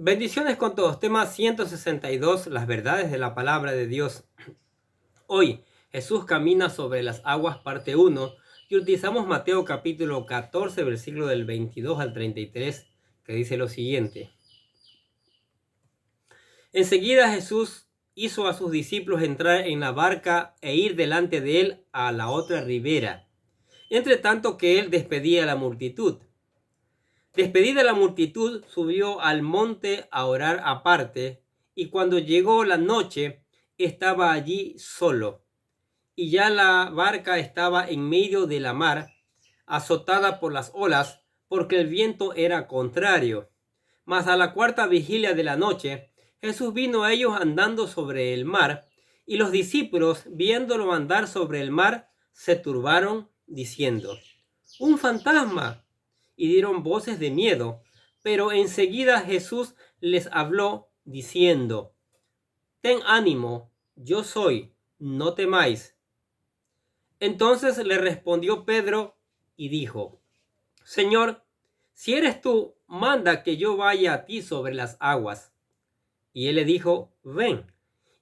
Bendiciones con todos. Tema 162, las verdades de la palabra de Dios. Hoy, Jesús camina sobre las aguas, parte 1, y utilizamos Mateo capítulo 14, versículo del 22 al 33, que dice lo siguiente. Enseguida Jesús hizo a sus discípulos entrar en la barca e ir delante de él a la otra ribera, entre tanto que él despedía a la multitud. Despedida la multitud, subió al monte a orar aparte, y cuando llegó la noche, estaba allí solo. Y ya la barca estaba en medio de la mar, azotada por las olas, porque el viento era contrario. Mas a la cuarta vigilia de la noche, Jesús vino a ellos andando sobre el mar, y los discípulos, viéndolo andar sobre el mar, se turbaron, diciendo: ¡Un fantasma! Y dieron voces de miedo. Pero enseguida Jesús les habló, diciendo: Ten ánimo, yo soy, no temáis. Entonces le respondió Pedro y dijo: Señor, si eres tú, manda que yo vaya a ti sobre las aguas. Y él le dijo: Ven.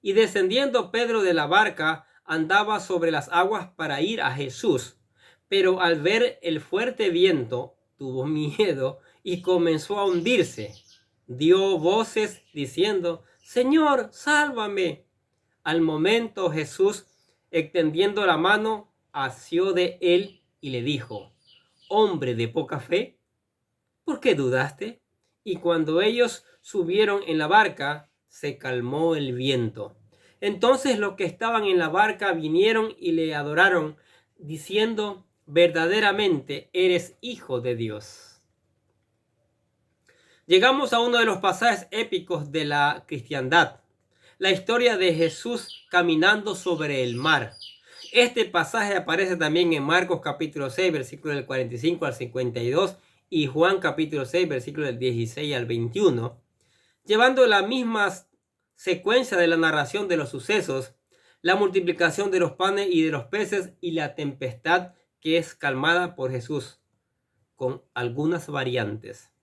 Y descendiendo Pedro de la barca, andaba sobre las aguas para ir a Jesús. Pero al ver el fuerte viento, tuvo miedo y comenzó a hundirse. Dio voces diciendo: Señor, sálvame. Al momento Jesús, extendiendo la mano, asió de él y le dijo: Hombre de poca fe, ¿por qué dudaste? Y cuando ellos subieron en la barca, se calmó el viento. Entonces los que estaban en la barca vinieron y le adoraron, diciendo: verdaderamente eres Hijo de Dios. Llegamos a uno de los pasajes épicos de la cristiandad, la historia de Jesús caminando sobre el mar. Este pasaje aparece también en Marcos capítulo 6, versículo del 45 al 52, y Juan capítulo 6, versículo del 16 al 21, llevando la misma secuencia de la narración de los sucesos, la multiplicación de los panes y de los peces y la tempestad que es calmada por Jesús, con algunas variantes.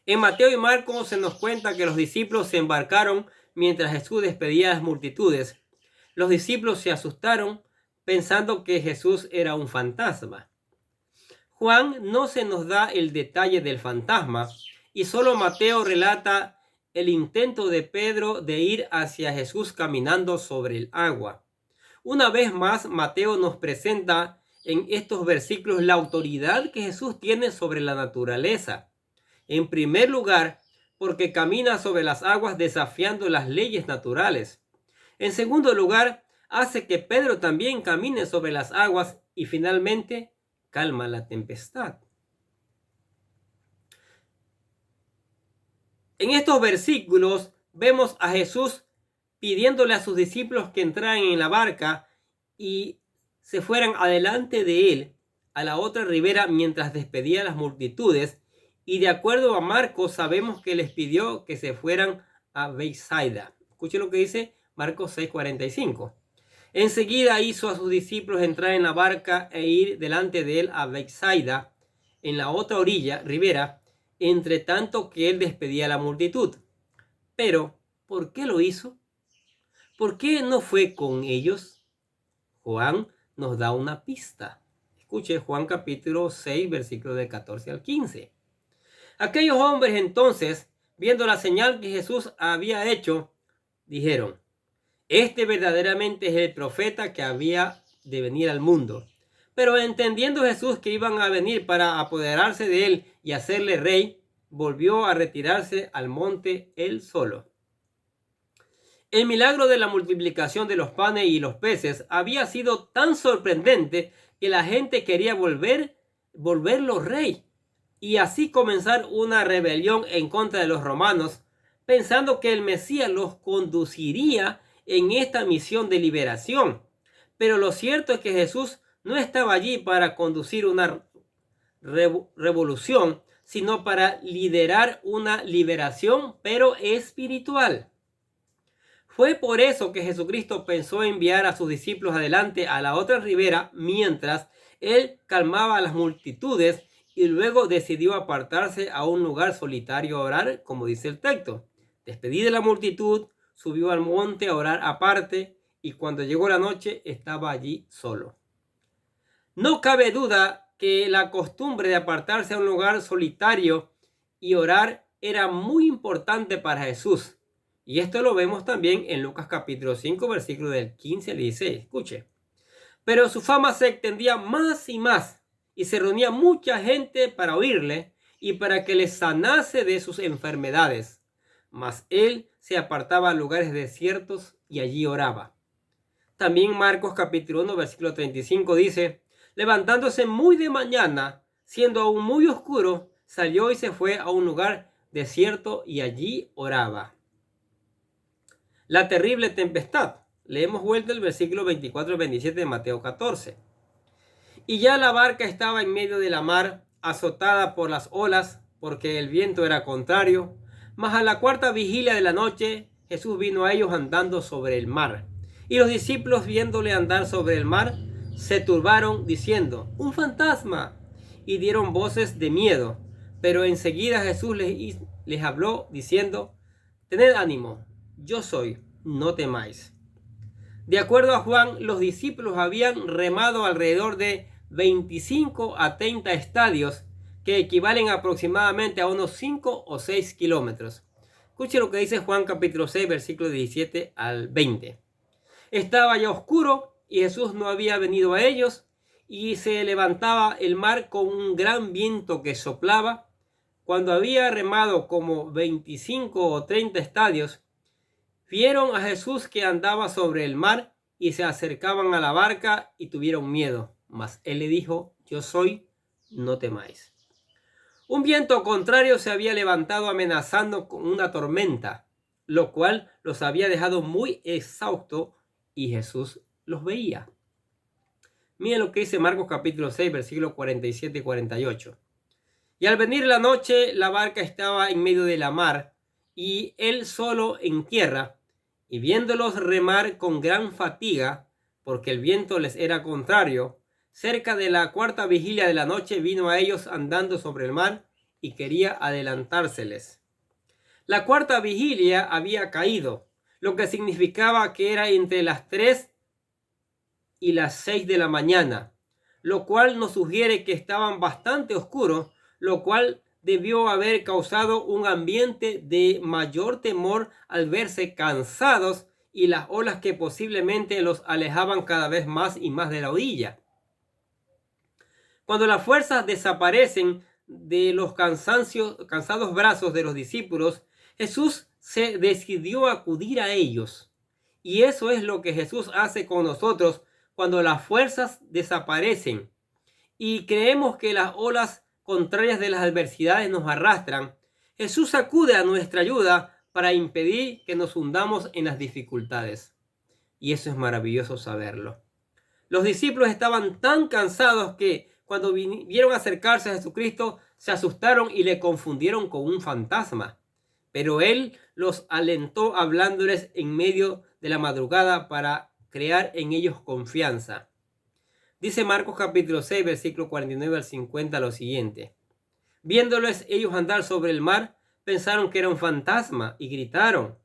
En Mateo y Marcos se nos cuenta que los discípulos se embarcaron mientras Jesús despedía a las multitudes. Los discípulos se asustaron pensando que Jesús era un fantasma. Juan no se nos da el detalle del fantasma y solo Mateo relata el intento de Pedro de ir hacia Jesús caminando sobre el agua. Una vez más, Mateo nos presenta en estos versículos la autoridad que Jesús tiene sobre la naturaleza. En primer lugar, porque camina sobre las aguas desafiando las leyes naturales. En segundo lugar, hace que Pedro también camine sobre las aguas y finalmente calma la tempestad. En estos versículos vemos a Jesús pidiéndole a sus discípulos que entraran en la barca y se fueran adelante de él a la otra ribera mientras despedía a las multitudes. Y de acuerdo a Marcos, sabemos que les pidió que se fueran a Betsaida. Escuche lo que dice Marcos 6:45. Enseguida hizo a sus discípulos entrar en la barca e ir delante de él a Betsaida, en la otra ribera, entre tanto que él despedía a la multitud. Pero, ¿por qué lo hizo? ¿Por qué no fue con ellos? Juan nos da una pista. Escuche Juan capítulo 6, versículos de 14 al 15. Aquellos hombres entonces, viendo la señal que Jesús había hecho, dijeron: Este verdaderamente es el profeta que había de venir al mundo. Pero entendiendo Jesús que iban a venir para apoderarse de él y hacerle rey, volvió a retirarse al monte él solo. El milagro de la multiplicación de los panes y los peces había sido tan sorprendente que la gente quería volverlo rey y así comenzar una rebelión en contra de los romanos, pensando que el Mesías los conduciría en esta misión de liberación. Pero lo cierto es que Jesús no estaba allí para conducir una revolución, sino para liderar una liberación, pero espiritual. Fue por eso que Jesucristo pensó enviar a sus discípulos adelante a la otra ribera mientras él calmaba a las multitudes y luego decidió apartarse a un lugar solitario a orar, como dice el texto. Despedido de la multitud, subió al monte a orar aparte, y cuando llegó la noche estaba allí solo. No cabe duda que la costumbre de apartarse a un lugar solitario y orar era muy importante para Jesús. Y esto lo vemos también en Lucas capítulo 5, versículos del 15 al 16. Escuche. Pero su fama se extendía más y más, y se reunía mucha gente para oírle y para que les sanase de sus enfermedades. Mas él se apartaba a lugares desiertos y allí oraba. También Marcos capítulo 1, versículo 35 dice: levantándose muy de mañana, siendo aún muy oscuro, salió y se fue a un lugar desierto y allí oraba. La terrible tempestad. Leemos vuelta el versículo 24 y 27 de Mateo 14. Y ya la barca estaba en medio de la mar, azotada por las olas, porque el viento era contrario. Mas a la cuarta vigilia de la noche, Jesús vino a ellos andando sobre el mar. Y los discípulos, viéndole andar sobre el mar, se turbaron, diciendo: ¡un fantasma! Y dieron voces de miedo. Pero enseguida Jesús les habló, diciendo: tened ánimo, yo soy, no temáis. De acuerdo a Juan, los discípulos habían remado alrededor de 25 a 30 estadios, que equivalen aproximadamente a unos 5 o 6 kilómetros. Escuche lo que dice Juan capítulo 6, versículos 17 al 20. Estaba ya oscuro y Jesús no había venido a ellos, y se levantaba el mar con un gran viento que soplaba. Cuando había remado como 25 o 30 estadios, vieron a Jesús que andaba sobre el mar y se acercaban a la barca y tuvieron miedo. Mas él le dijo: yo soy, no temáis. Un viento contrario se había levantado amenazando con una tormenta, lo cual los había dejado muy exhaustos, y Jesús los veía. Miren lo que dice Marcos capítulo 6, versículos 47 y 48. Y al venir la noche, la barca estaba en medio de la mar, y él solo en tierra. Y viéndolos remar con gran fatiga, porque el viento les era contrario, cerca de la cuarta vigilia de la noche vino a ellos andando sobre el mar y quería adelantárseles. La cuarta vigilia había caído, lo que significaba que era entre las 3 y las 6 de la mañana, lo cual nos sugiere que estaban bastante oscuros, lo cual debió haber causado un ambiente de mayor temor al verse cansados y las olas que posiblemente los alejaban cada vez más y más de la orilla. Cuando las fuerzas desaparecen de los cansados brazos de los discípulos, Jesús se decidió a acudir a ellos. Y eso es lo que Jesús hace con nosotros cuando las fuerzas desaparecen y creemos que las olas contrarias de las adversidades nos arrastran. Jesús acude a nuestra ayuda para impedir que nos hundamos en las dificultades. Y eso es maravilloso saberlo. Los discípulos estaban tan cansados que cuando vieron acercarse a Jesucristo se asustaron y le confundieron con un fantasma. Pero Él los alentó hablándoles en medio de la madrugada para crear en ellos confianza. Dice Marcos capítulo 6, versículo 49 al 50 lo siguiente: viéndoles ellos andar sobre el mar, pensaron que era un fantasma y gritaron,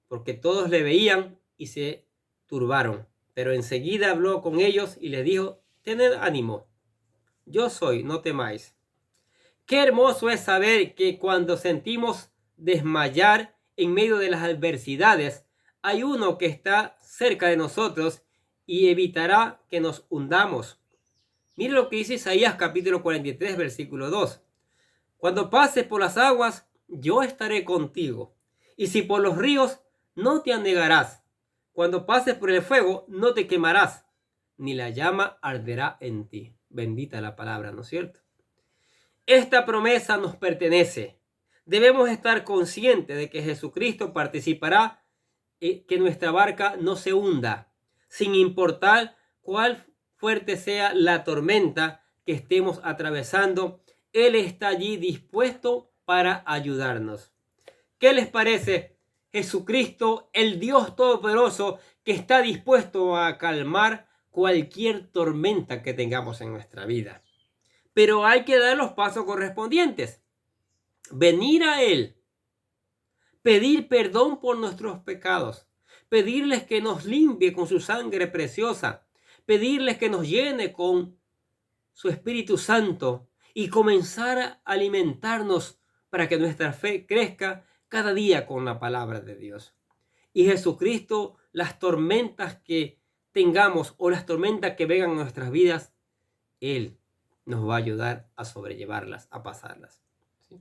porque todos le veían, y se turbaron. Pero enseguida habló con ellos y les dijo: tened ánimo, yo soy, no temáis. Qué hermoso es saber que cuando sentimos desmayar en medio de las adversidades, hay uno que está cerca de nosotros y evitará que nos hundamos. Mire lo que dice Isaías capítulo 43, versículo 2. Cuando pases por las aguas, yo estaré contigo. Y si por los ríos, no te anegarás. Cuando pases por el fuego, no te quemarás, ni la llama arderá en ti. Bendita la palabra, ¿no es cierto? Esta promesa nos pertenece. Debemos estar conscientes de que Jesucristo participará que nuestra barca no se hunda, sin importar cuál fuerte sea la tormenta que estemos atravesando. Él está allí dispuesto para ayudarnos. ¿Qué les parece? Jesucristo, el Dios Todopoderoso, que está dispuesto a calmar cualquier tormenta que tengamos en nuestra vida. Pero hay que dar los pasos correspondientes. Venir a Él, pedir perdón por nuestros pecados, pedirles que nos limpie con su sangre preciosa, pedirles que nos llene con su Espíritu Santo y comenzar a alimentarnos para que nuestra fe crezca cada día con la palabra de Dios. Y Jesucristo, las tormentas que tengamos o las tormentas que vengan en nuestras vidas, Él nos va a ayudar a sobrellevarlas, a pasarlas. ¿Sí?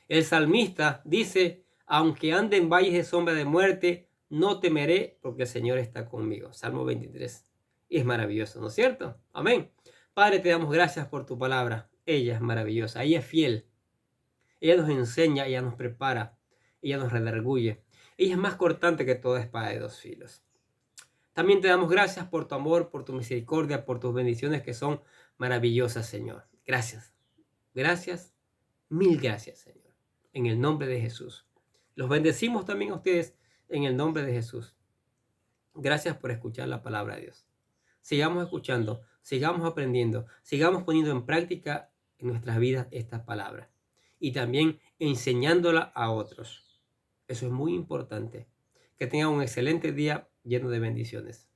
El salmista dice, aunque ande en valles de sombra de muerte, no temeré porque el Señor está conmigo. Salmo 23. Y es maravilloso, ¿no es cierto? Amén. Padre, te damos gracias por tu palabra. Ella es maravillosa, ella es fiel. Ella nos enseña, ella nos prepara, ella nos redarguye. Ella es más cortante que toda espada de dos filos. También te damos gracias por tu amor, por tu misericordia, por tus bendiciones que son maravillosas, Señor. Gracias. Gracias. Mil gracias, Señor. En el nombre de Jesús. Los bendecimos también a ustedes en el nombre de Jesús. Gracias por escuchar la palabra de Dios. Sigamos escuchando, sigamos aprendiendo, sigamos poniendo en práctica en nuestras vidas estas palabras. Y también enseñándola a otros. Eso es muy importante. Que tengan un excelente día lleno de bendiciones.